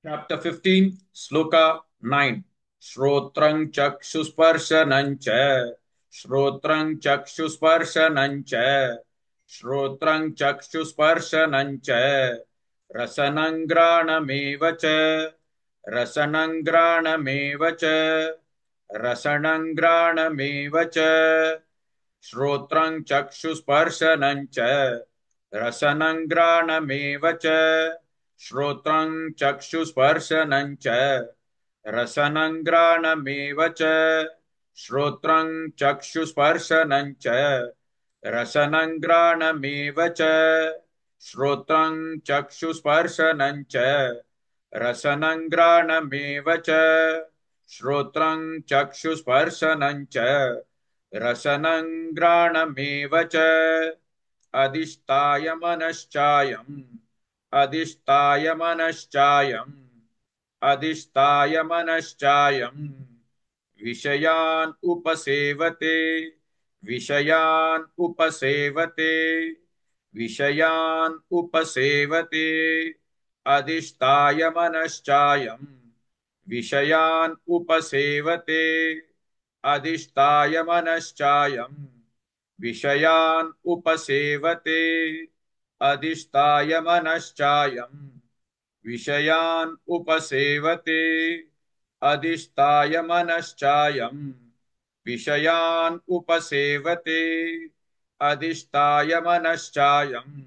Chapter 15, Sloka 9. Shrotrang chakshusparshanancha. Shrotrang chakshusparshanancha. Shrotrang chakshusparshanancha. Rasanangranameva. Rasanangranameva. Rasanangranameva. Shrotrang chakshusparshanancha. Rasanangranameva. श्रोत्रं चक्षुस्पर्शनं च रसनं घ्राणमेव च श्रोत्रं चक्षुस्पर्शनं च रसनं घ्राणमेव च श्रोत्रं चक्षुस्पर्शनं च रसनं घ्राणमेव च श्रोत्रं चक्षुस्पर्शनं च रसनं घ्राणमेव च अधिष्ठाय मनश्चायम् अधिष्ठाय मनश्चायम् अधिष्ठाय मनश्चायम् विषयान् उपसेवते विषयान् उपसेवते विषयान् उपसेवते अधिष्ठाय मनश्चायम् विषयान् उपसेवते अधिष्ठाय मनश्चायम् विषयान् उपसेवते अधिष्ठाय मनश्चायम् विषयान् उपसेवते अधिष्ठाय मनश्चायम् विषयान् उपसेवते अधिष्ठाय मनश्चायम्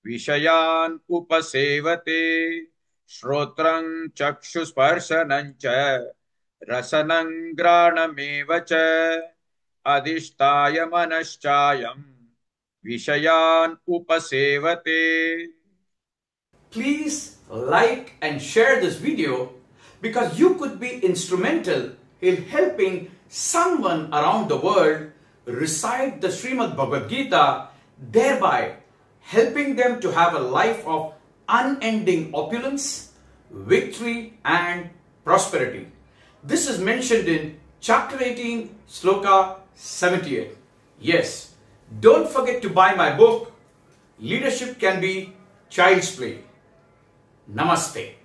विषयान् उपसेवते श्रोत्रं चक्षुस्पर्शनं च रसनं घ्राणमेव च अधिष्ठाय मनश्चायम् विषयान् उपसेवते. Please like and share this video because you could be instrumental in helping someone around the world recite the Srimad Bhagavad Gita, thereby helping them to have a life of unending opulence, victory and prosperity. This is mentioned in chapter 18, Sloka 78. Yes, don't forget to buy my book, Leadership Can Be Child's Play. Namaste.